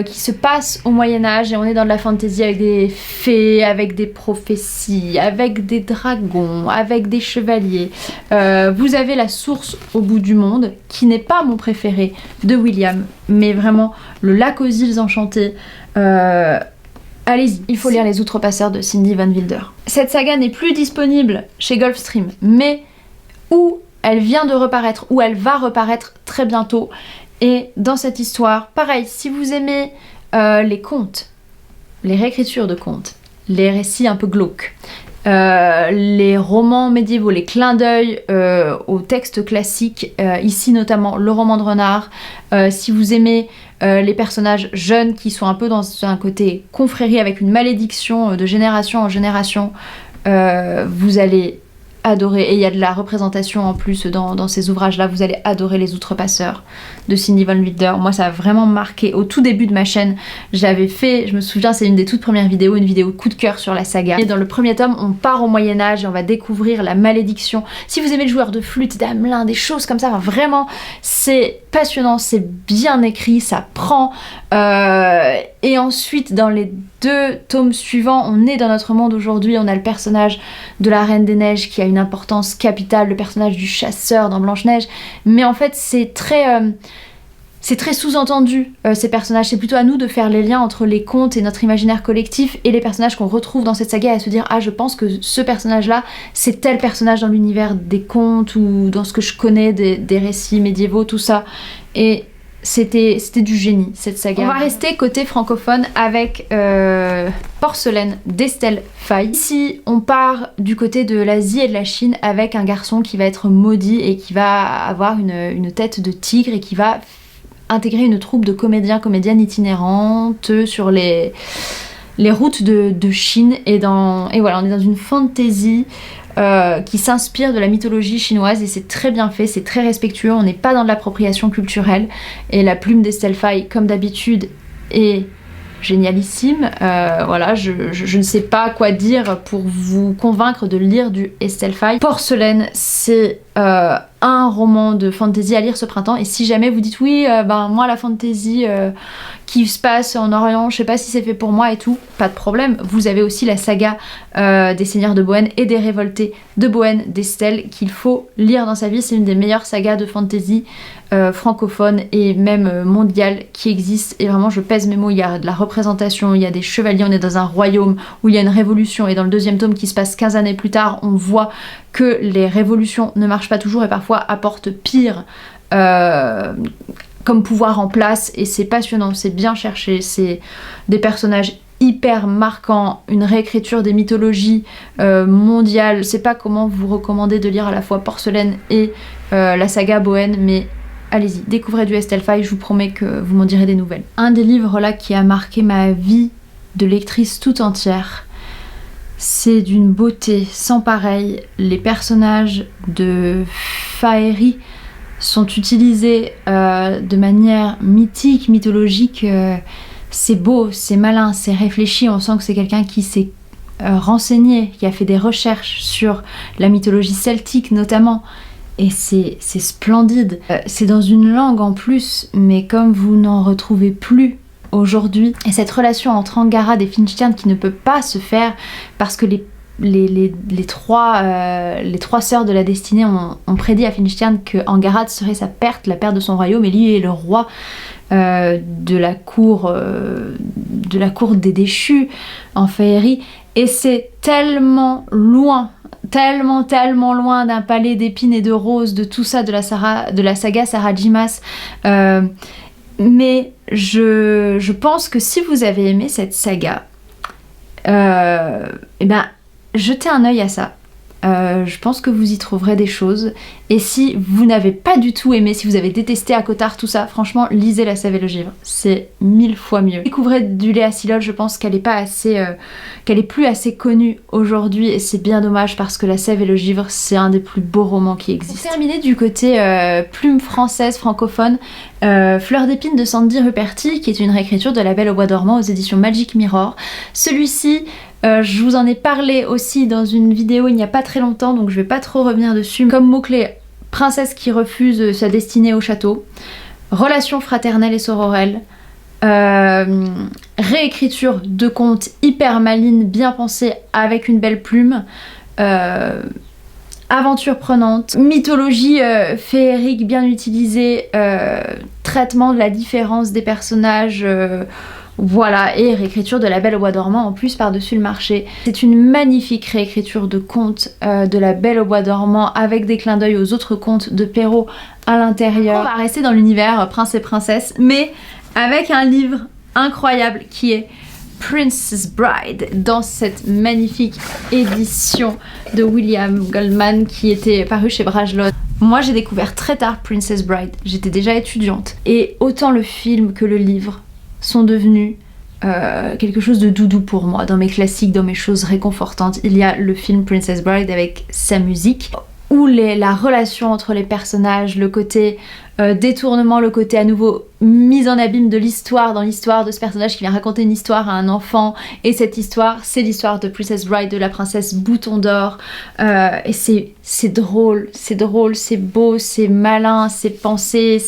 qui se passe au Moyen-Âge, et on est dans de la fantasy avec des fées, avec des prophéties, avec des dragons, avec des chevaliers. Vous avez La Source au bout du monde, qui n'est pas mon préféré de William, mais vraiment le Lac aux îles enchantées. Allez-y, il faut lire Les Outrepasseurs de Cindy Van Wilder. Cette saga n'est plus disponible chez Gulfstream, mais où elle vient de reparaître, où elle va reparaître très bientôt. Et dans cette histoire, pareil, si vous aimez les contes, les réécritures de contes, les récits un peu glauques, les romans médiévaux, les clins d'œil aux textes classiques, ici notamment le roman de renard, si vous aimez les personnages jeunes qui sont un peu dans un côté confrérie avec une malédiction de génération en génération, vous allez adoré. Et il y a de la représentation en plus dans ces ouvrages-là. Vous allez adorer Les Outrepasseurs de Cindy Van Wilder. Moi, ça a vraiment marqué. Au tout début de ma chaîne, j'avais fait, je me souviens, c'est une des toutes premières vidéos, une vidéo coup de cœur sur la saga. Et dans le premier tome, on part au Moyen-Âge et on va découvrir la malédiction. Si vous aimez le joueur de flûte, d'Hamelin, des choses comme ça, vraiment, c'est passionnant, c'est bien écrit, ça prend. Et ensuite, dans les 2 tomes suivants, on est dans notre monde aujourd'hui. On a le personnage de la Reine des Neiges qui a une importance capitale, le personnage du chasseur dans Blanche-Neige. Mais en fait, c'est très sous-entendu, ces personnages. C'est plutôt à nous de faire les liens entre les contes et notre imaginaire collectif et les personnages qu'on retrouve dans cette saga et à se dire « Ah, je pense que ce personnage-là, c'est tel personnage dans l'univers des contes ou dans ce que je connais des récits médiévaux, tout ça. » Et c'était du génie, cette saga. On va rester côté francophone avec Porcelaine d'Estelle Faye. Ici, on part du côté de l'Asie et de la Chine avec un garçon qui va être maudit et qui va avoir une tête de tigre et qui va intégrer une troupe de comédiennes itinérantes sur les routes de Chine. Et voilà, on est dans une fantasy qui s'inspire de la mythologie chinoise et c'est très bien fait, c'est très respectueux, on n'est pas dans de l'appropriation culturelle. Et la plume d'Estelle Faye, comme d'habitude, est génialissime. Voilà, je ne sais pas quoi dire pour vous convaincre de lire du Estelle Faye. Porcelaine, c'est un roman de fantasy à lire ce printemps. Et si jamais vous dites oui, moi la fantasy qui se passe en Orient, je sais pas si c'est fait pour moi et tout, pas de problème. Vous avez aussi la saga des Seigneurs de Bohême et des Révoltés de Bohême d'Estelle qu'il faut lire dans sa vie. C'est une des meilleures sagas de fantasy francophone et même mondiale qui existe. Et vraiment, je pèse mes mots, il y a de la représentation, il y a des chevaliers, on est dans un royaume où il y a une révolution. Et dans le 2e tome qui se passe 15 années plus tard, on voit que les révolutions ne marchent pas toujours et parfois apportent pire comme pouvoir en place. Et c'est passionnant, c'est bien cherché, c'est des personnages hyper marquants, une réécriture des mythologies mondiales. Je sais pas comment vous recommander de lire à la fois Porcelaine et la saga Bohême, mais allez-y, découvrez du Estelle Faye, je vous promets que vous m'en direz des nouvelles. Un des livres là qui a marqué ma vie de lectrice tout entière, c'est d'une beauté sans pareil. Les personnages de Faerie sont utilisés de manière mythique, mythologique. C'est beau, c'est malin, c'est réfléchi. On sent que c'est quelqu'un qui s'est renseigné, qui a fait des recherches sur la mythologie celtique notamment. Et c'est splendide. C'est dans une langue en plus, mais comme vous n'en retrouvez plus aujourd'hui. Et cette relation entre Angharad et Finstern qui ne peut pas se faire parce que les trois sœurs de la destinée ont prédit à Finstern que Angharad serait sa perte, la perte de son royaume, et lui est le roi de la cour des déchus en Faerie. Et c'est tellement loin, tellement loin d'un palais d'épines et de roses, de tout ça, de la saga Sarah Jimas. Mais je pense que si vous avez aimé cette saga, jetez un œil à ça. Je pense que vous y trouverez des choses. Et si vous n'avez pas du tout aimé, si vous avez détesté Acotar, tout ça, franchement, lisez La Sève et le Givre. C'est 1000 fois mieux. Découvrez du Léa Silol, je pense qu'elle est plus assez connue aujourd'hui et c'est bien dommage parce que La Sève et le Givre, c'est un des plus beaux romans qui existent. Pour terminer du côté plume française, francophone, Fleur d'épine de Sandy Ruperti, qui est une réécriture de La Belle au bois dormant aux éditions Magic Mirror. Celui-ci, je vous en ai parlé aussi dans une vidéo il n'y a pas très longtemps, donc je vais pas trop revenir dessus. Comme mot-clé, princesse qui refuse sa destinée au château, relation fraternelle et sororelle, réécriture de contes hyper maline, bien pensée avec une belle plume, aventure prenante, mythologie féerique bien utilisée, traitement de la différence des personnages, voilà, et réécriture de La Belle au bois dormant en plus par-dessus le marché. C'est une magnifique réécriture de contes de La Belle au bois dormant avec des clins d'œil aux autres contes de Perrault à l'intérieur. On va rester dans l'univers prince et princesse, mais avec un livre incroyable qui est Princess Bride dans cette magnifique édition de William Goldman qui était parue chez Bragelonne. Moi j'ai découvert très tard Princess Bride, j'étais déjà étudiante et autant le film que le livre sont devenus quelque chose de doudou pour moi. Dans mes classiques, dans mes choses réconfortantes, il y a le film Princess Bride avec sa musique, où la relation entre les personnages, le côté détournement, le côté à nouveau mise en abîme de l'histoire, dans l'histoire de ce personnage qui vient raconter une histoire à un enfant, et cette histoire, c'est l'histoire de Princess Bride, de la princesse Bouton d'Or, et c'est drôle, c'est beau, c'est malin, c'est pensé,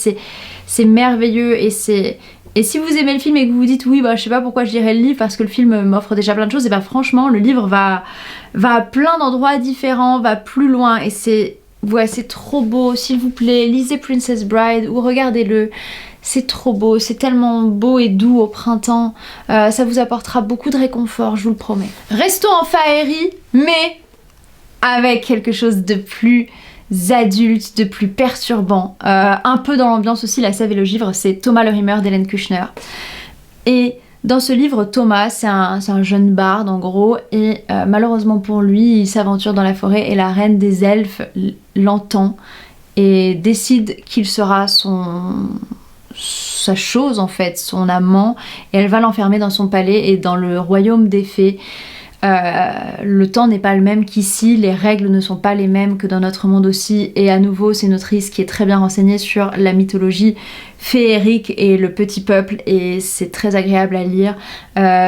c'est merveilleux, et si vous aimez le film et que vous vous dites oui bah je sais pas pourquoi je lirais le livre parce que le film m'offre déjà plein de choses, et bah franchement le livre va à plein d'endroits différents, va plus loin, et c'est trop beau. S'il vous plaît, lisez Princess Bride ou regardez-le, c'est trop beau, c'est tellement beau et doux au printemps, ça vous apportera beaucoup de réconfort, je vous le promets. Restons en Faerie, mais avec quelque chose de plus adulte, de plus perturbant, un peu dans l'ambiance aussi. La Sève et le Givre, c'est Thomas le Rimeur d'Hélène Kushner, et dans ce livre, Thomas, c'est un jeune barde en gros, et malheureusement pour lui, il s'aventure dans la forêt et la reine des elfes l'entend et décide qu'il sera sa chose en fait, son amant, et elle va l'enfermer dans son palais et dans le royaume des fées. Le temps n'est pas le même qu'ici, les règles ne sont pas les mêmes que dans notre monde aussi, et à nouveau c'est une autrice qui est très bien renseignée sur la mythologie féerique et le petit peuple, et c'est très agréable à lire.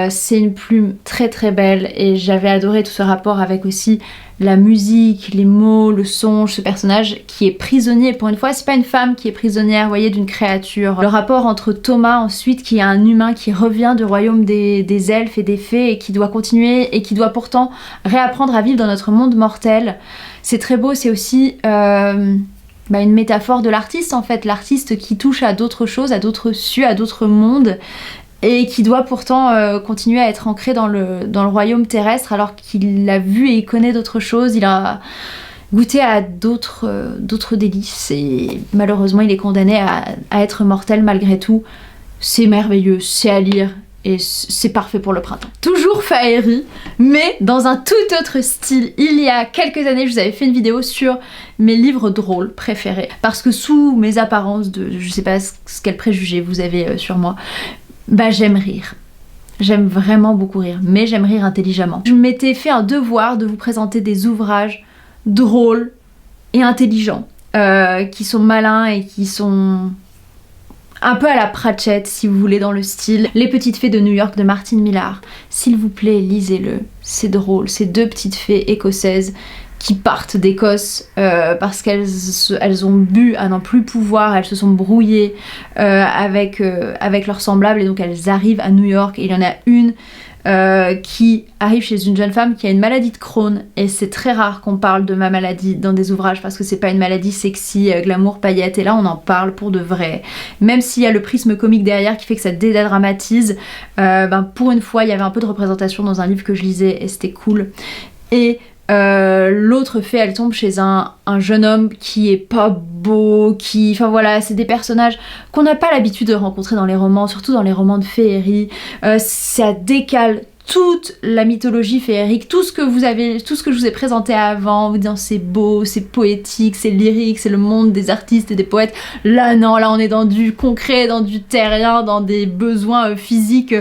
C'est une plume très très belle, et j'avais adoré tout ce rapport avec aussi la musique, les mots, le son, ce personnage qui est prisonnier. Pour une fois, c'est pas une femme qui est prisonnière, vous voyez, d'une créature. Le rapport entre Thomas ensuite, qui est un humain qui revient du royaume des elfes et des fées et qui doit continuer et qui doit pourtant réapprendre à vivre dans notre monde mortel. C'est très beau, c'est aussi une métaphore de l'artiste en fait, l'artiste qui touche à d'autres choses, à d'autres cieux, à d'autres mondes, et qui doit pourtant continuer à être ancré dans le royaume terrestre alors qu'il l'a vu et il connaît d'autres choses, il a goûté à d'autres délices, et malheureusement il est condamné à être mortel malgré tout. C'est merveilleux, c'est à lire, et c'est parfait pour le printemps. Toujours Faerie, mais dans un tout autre style. Il y a quelques années, je vous avais fait une vidéo sur mes livres drôles préférés, parce que sous mes apparences de je sais pas ce quel préjugé vous avez sur moi, j'aime rire. J'aime vraiment beaucoup rire, mais j'aime rire intelligemment. Je m'étais fait un devoir de vous présenter des ouvrages drôles et intelligents, qui sont malins et qui sont un peu à la Pratchett si vous voulez dans le style. Les petites fées de New York de Martin Millar. S'il vous plaît, lisez-le. C'est drôle. C'est deux petites fées écossaises qui partent d'Écosse parce qu'elles ont bu à n'en plus pouvoir, elles se sont brouillées avec leurs semblables, et donc elles arrivent à New York, et il y en a une qui arrive chez une jeune femme qui a une maladie de Crohn, et c'est très rare qu'on parle de ma maladie dans des ouvrages parce que c'est pas une maladie sexy, glamour, paillettes, et là on en parle pour de vrai, même s'il y a le prisme comique derrière qui fait que ça dédramatise. Pour une fois il y avait un peu de représentation dans un livre que je lisais et c'était cool. Et l'autre fée, elle tombe chez un jeune homme qui est pas beau, enfin voilà, c'est des personnages qu'on n'a pas l'habitude de rencontrer dans les romans, surtout dans les romans de féerie. Ça décale toute la mythologie féerique, tout ce que je vous ai présenté avant, vous disant c'est beau, c'est poétique, c'est lyrique, c'est le monde des artistes et des poètes. Là non, là on est dans du concret, dans du terrien, dans des besoins physiques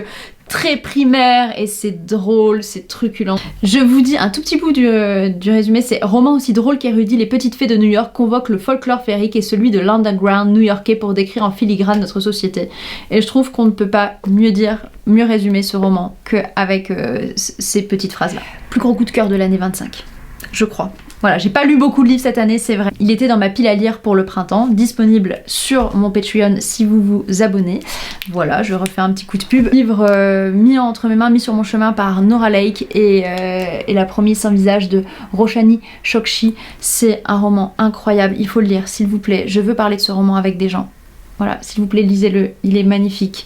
très primaire, et c'est drôle, c'est truculent. Je vous dis un tout petit bout du résumé, c'est roman aussi drôle qu'érudit, les petites fées de New York convoquent le folklore féerique et celui de l'underground new-yorkais pour décrire en filigrane notre société. Et je trouve qu'on ne peut pas mieux résumer ce roman qu'avec ces petites phrases-là. Plus gros coup de cœur de l'année 25, je crois. Voilà, j'ai pas lu beaucoup de livres cette année, c'est vrai. Il était dans ma pile à lire pour le printemps, disponible sur mon Patreon si vous vous abonnez. Voilà, je refais un petit coup de pub. Livre mis entre mes mains, mis sur mon chemin par Nora Lake et La Promise sans visage de Roshani Chokshi. C'est un roman incroyable, il faut le lire, s'il vous plaît. Je veux parler de ce roman avec des gens. Voilà, s'il vous plaît, lisez-le, il est magnifique.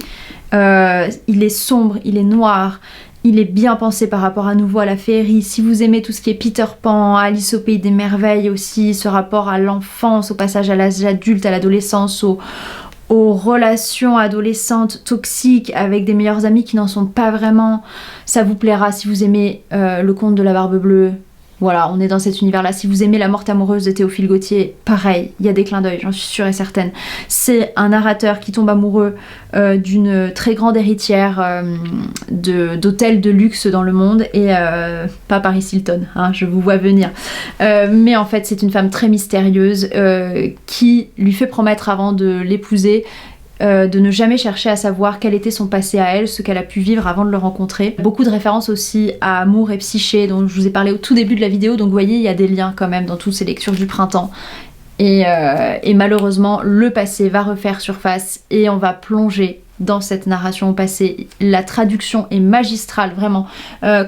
Il est sombre, il est noir. Il est bien pensé par rapport à nouveau à la féerie. Si vous aimez tout ce qui est Peter Pan, Alice au Pays des Merveilles aussi, ce rapport à l'enfance, au passage à l'âge adulte, à l'adolescence, aux relations adolescentes toxiques avec des meilleurs amis qui n'en sont pas vraiment, ça vous plaira. Si vous aimez Le Conte de la Barbe Bleue, Voilà, on est dans cet univers-là. Si vous aimez La Morte amoureuse de Théophile Gautier, pareil, il y a des clins d'œil, j'en suis sûre et certaine. C'est un narrateur qui tombe amoureux d'une très grande héritière d'hôtels de luxe dans le monde, et pas Paris Hilton, hein, je vous vois venir. Mais en fait, c'est une femme très mystérieuse qui lui fait promettre avant de l'épouser de ne jamais chercher à savoir quel était son passé à elle, ce qu'elle a pu vivre avant de le rencontrer. Beaucoup de références aussi à Amour et Psyché, dont je vous ai parlé au tout début de la vidéo, donc vous voyez, il y a des liens quand même dans toutes ces lectures du printemps. Et malheureusement, le passé va refaire surface et on va plonger dans cette narration au passé. La traduction est magistrale, vraiment.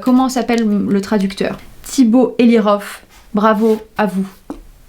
Comment s'appelle le traducteur? Thibaut Elirov, bravo à vous.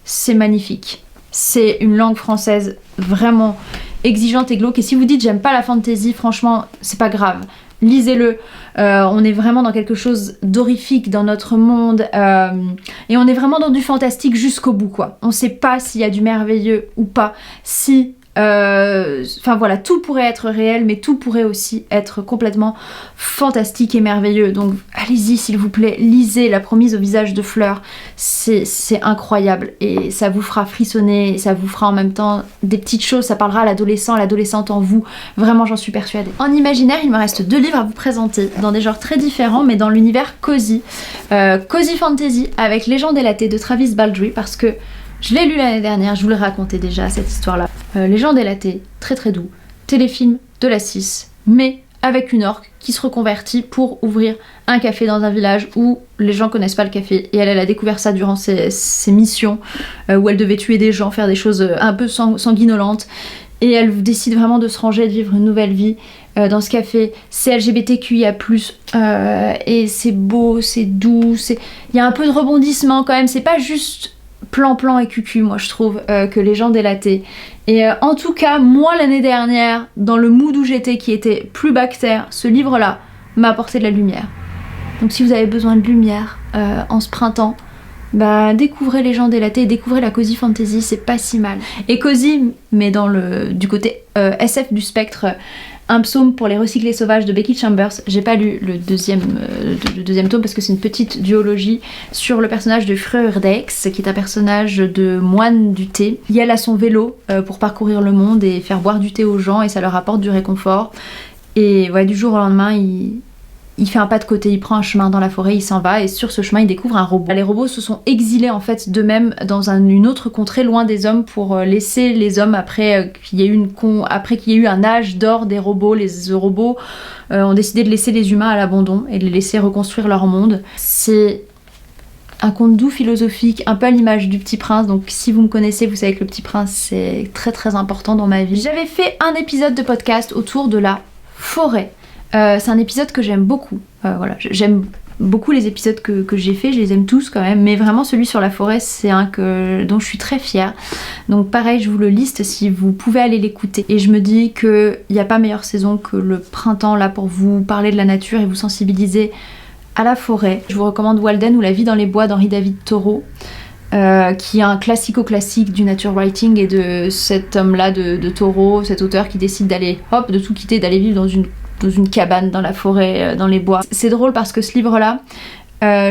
C'est magnifique. C'est une langue française vraiment exigeante et glauque, et si vous dites j'aime pas la fantasy, franchement c'est pas grave, lisez-le. On est vraiment dans quelque chose d'horrifique dans notre monde, et on est vraiment dans du fantastique jusqu'au bout, quoi. On sait pas s'il y a du merveilleux ou pas, si enfin voilà, tout pourrait être réel, mais tout pourrait aussi être complètement fantastique et merveilleux. Donc allez-y s'il vous plaît, lisez La Promise au visage de fleurs, c'est incroyable et ça vous fera frissonner, et ça vous fera en même temps des petites choses, ça parlera à l'adolescent, à l'adolescente en vous, vraiment j'en suis persuadée. En imaginaire, il me reste 2 livres à vous présenter, dans des genres très différents, mais dans l'univers cozy. Cozy Fantasy avec Légende et la thé de Travis Baldree, parce que je l'ai lu l'année dernière, je vous l'ai raconté déjà cette histoire-là. Légende et la thé, très très doux. Téléfilm de la 6, mais avec une orque qui se reconvertit pour ouvrir un café dans un village où les gens connaissent pas le café. Et elle a découvert ça durant ses missions, où elle devait tuer des gens, faire des choses un peu sanguinolentes. Et elle décide vraiment de se ranger, de vivre une nouvelle vie dans ce café. C'est LGBTQIA+, et c'est beau, c'est doux, il y a un peu de rebondissement quand même, c'est pas juste plan et cucu, moi je trouve, que Légende et la thé. Et en tout cas, moi l'année dernière, dans le mood où j'étais, qui était plus bactère, ce livre-là m'a apporté de la lumière. Donc si vous avez besoin de lumière en ce printemps, bah découvrez Légende et la thé, découvrez la cozy fantasy, c'est pas si mal. Et cozy, mais du côté SF du spectre, Un psaume pour les recyclés sauvages de Becky Chambers. J'ai pas lu le deuxième tome parce que c'est une petite duologie sur le personnage de Freudex, qui est un personnage de moine du thé. Il a son vélo pour parcourir le monde et faire boire du thé aux gens, et ça leur apporte du réconfort. Et ouais, du jour au lendemain, il fait un pas de côté, il prend un chemin dans la forêt, il s'en va, et sur ce chemin il découvre un robot. Les robots se sont exilés en fait d'eux-mêmes dans une autre contrée loin des hommes pour laisser les hommes, après qu'il y ait eu un âge d'or des robots. Les robots ont décidé de laisser les humains à l'abandon et de les laisser reconstruire leur monde. C'est un conte doux, philosophique, un peu à l'image du Petit Prince. Donc si vous me connaissez, vous savez que le Petit Prince c'est très très important dans ma vie. J'avais fait un épisode de podcast autour de la forêt. C'est un épisode que j'aime beaucoup. Voilà, j'aime beaucoup les épisodes que j'ai fait, je les aime tous quand même, mais vraiment celui sur la forêt, c'est un dont je suis très fière. Donc pareil, je vous le liste si vous pouvez aller l'écouter. Et je me dis qu'il n'y a pas meilleure saison que le printemps là pour vous parler de la nature et vous sensibiliser à la forêt. Je vous recommande Walden ou La vie dans les bois d'Henri David Thoreau. Qui est un classico-classique du nature writing, et de cet homme-là de Thoreau, cet auteur qui décide d'aller, de tout quitter, d'aller vivre dans une cabane dans la forêt, dans les bois. C'est drôle parce que ce livre-là,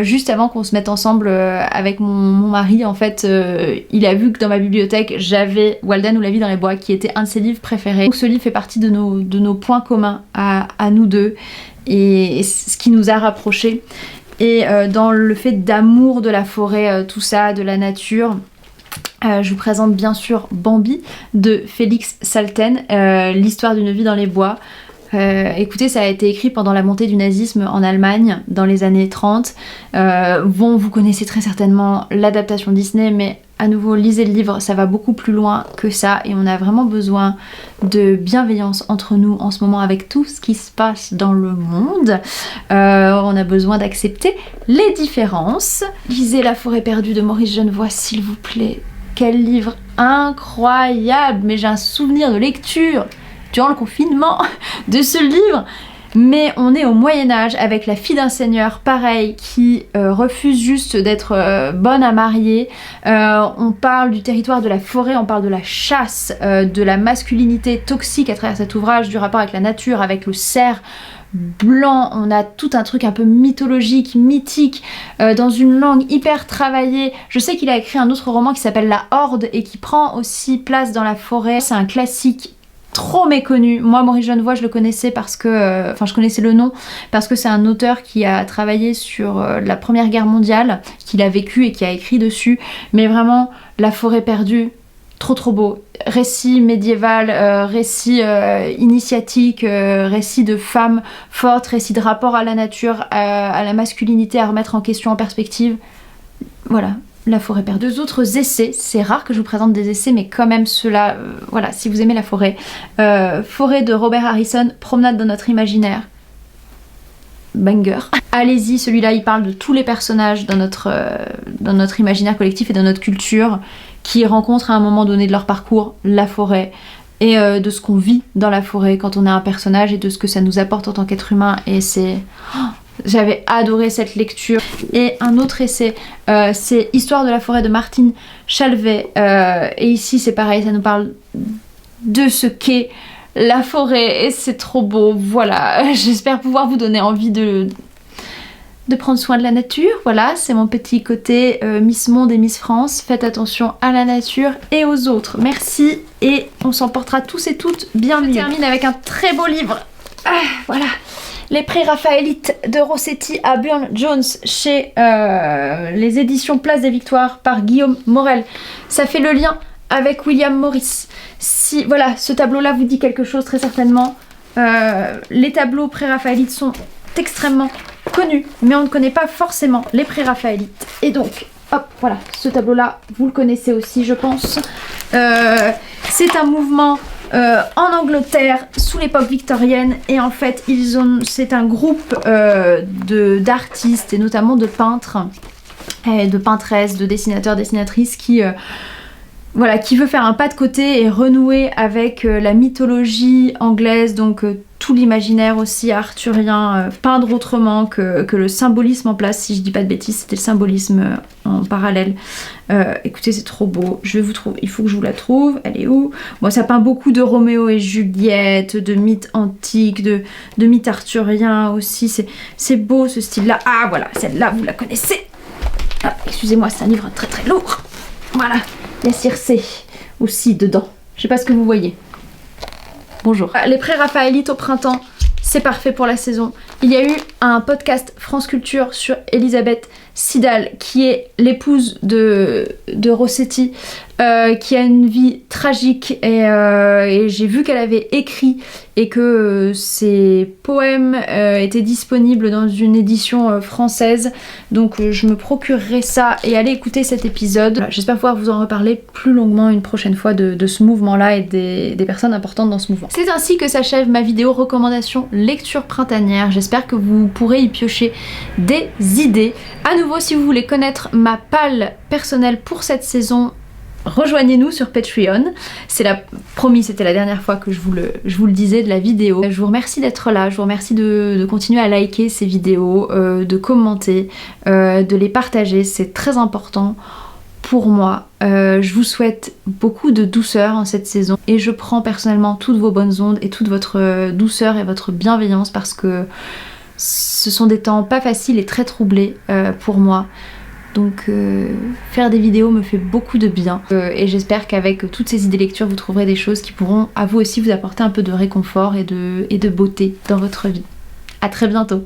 juste avant qu'on se mette ensemble avec mon mari, en fait, il a vu que dans ma bibliothèque, j'avais Walden ou La vie dans les bois, qui était un de ses livres préférés. Donc ce livre fait partie de nos points communs à nous deux, et ce qui nous a rapprochés. Et dans le fait d'amour de la forêt, tout ça, de la nature, je vous présente bien sûr Bambi de Félix Salten, l'histoire d'une vie dans les bois. Écoutez, ça a été écrit pendant la montée du nazisme en Allemagne dans les années 30. Vous connaissez très certainement l'adaptation Disney, mais à nouveau, lisez le livre, ça va beaucoup plus loin que ça, et on a vraiment besoin de bienveillance entre nous en ce moment avec tout ce qui se passe dans le monde. On a besoin d'accepter les différences. Lisez La forêt perdue de Maurice Genevoix, s'il vous plaît. Quel livre incroyable! Mais j'ai un souvenir de lecture durant le confinement de ce livre. mais on est au Moyen-Âge avec la fille d'un seigneur, pareil, qui refuse juste d'être bonne à marier. On parle du territoire de la forêt, on parle de la chasse, de la masculinité toxique à travers cet ouvrage, du rapport avec la nature, avec le cerf blanc. On a tout un truc un peu mythologique, mythique, dans une langue hyper travaillée. Je sais qu'il a écrit un autre roman qui s'appelle La Horde et qui prend aussi place dans la forêt. C'est un classique trop méconnu. Moi, Maurice Genevoix, je le connaissais parce que... Enfin, je connaissais le nom parce que c'est un auteur qui a travaillé sur la Première Guerre mondiale, qu'il a vécu et qui a écrit dessus. Mais vraiment, La forêt perdue, trop beau. Récit médiéval, récit initiatique, récit de femmes fortes, récit de rapport à la nature, à la masculinité, à remettre en question, en perspective. Voilà. La forêt perdue. Deux autres essais, c'est rare que je vous présente des essais, mais quand même ceux-là, voilà, si vous aimez la forêt. Forêt de Robert Harrison, Promenade dans notre imaginaire. Banger. Allez-y, celui-là il parle de tous les personnages dans notre imaginaire collectif et dans notre culture qui rencontrent à un moment donné de leur parcours la forêt et de ce qu'on vit dans la forêt quand on est un personnage et de ce que ça nous apporte en tant qu'être humain et c'est... J'avais adoré cette lecture. Et un autre essai, c'est Histoire de la forêt de Martine Chalvet. Et ici, c'est pareil, ça nous parle de ce qu'est la forêt. Et c'est trop beau. Voilà, j'espère pouvoir vous donner envie de prendre soin de la nature. Voilà, c'est mon petit côté Miss Monde et Miss France. Faites attention à la nature et aux autres. Merci et on s'en portera tous et toutes bien mieux. Je termine avec un très beau livre. Voilà. Les pré-raphaélites de Rossetti à Burne-Jones chez les éditions Place des Victoires par Guillaume Morel. Ça fait le lien avec William Morris. Si voilà, ce tableau-là vous dit quelque chose très certainement. Les tableaux pré-raphaélites sont extrêmement connus, mais on ne connaît pas forcément les pré-raphaélites. Et donc, hop, voilà, ce tableau-là, vous le connaissez aussi, je pense. C'est un mouvement en Angleterre sous l'époque victorienne et en fait c'est un groupe d'artistes et notamment de peintres et de peintresses, de dessinateurs, dessinatrices qui voilà, qui veut faire un pas de côté et renouer avec la mythologie anglaise, donc tout l'imaginaire aussi arthurien, peindre autrement que le symbolisme en place. Si je dis pas de bêtises, c'était le symbolisme en parallèle. Écoutez, c'est trop beau. Je vais vous trouver, il faut que je vous la trouve. Elle est où? Bon, ça peint beaucoup de Roméo et Juliette, de mythes antiques, de mythes arthuriens aussi. C'est beau ce style-là. Ah voilà, celle-là, vous la connaissez. Ah, excusez-moi, c'est un livre très très lourd. Voilà. Il y a Circé aussi dedans. Je sais pas ce que vous voyez. Bonjour. Les pré-raphaélites au printemps, c'est parfait pour la saison. Il y a eu un podcast France Culture sur Elisabeth Sidal, qui est l'épouse de Rossetti, qui a une vie tragique et j'ai vu qu'elle avait écrit et que ses poèmes étaient disponibles dans une édition française, donc je me procurerai ça et allez écouter cet épisode. Voilà, j'espère pouvoir vous en reparler plus longuement une prochaine fois de ce mouvement-là et des personnes importantes dans ce mouvement. C'est ainsi que s'achève ma vidéo recommandation lecture printanière. J'espère que vous pourrez y piocher des idées. À nouveau, si vous voulez connaître ma palle personnelle pour cette saison, rejoignez-nous sur Patreon. Promis, c'était la dernière fois que je vous le disais de la vidéo. Je vous remercie d'être là, je vous remercie de continuer à liker ces vidéos, de commenter, de les partager, c'est très important pour moi. Je vous souhaite beaucoup de douceur en cette saison et je prends personnellement toutes vos bonnes ondes et toute votre douceur et votre bienveillance parce que ce sont des temps pas faciles et très troublés pour moi. Donc faire des vidéos me fait beaucoup de bien et j'espère qu'avec toutes ces idées lecture vous trouverez des choses qui pourront à vous aussi vous apporter un peu de réconfort et de beauté dans votre vie. À très bientôt.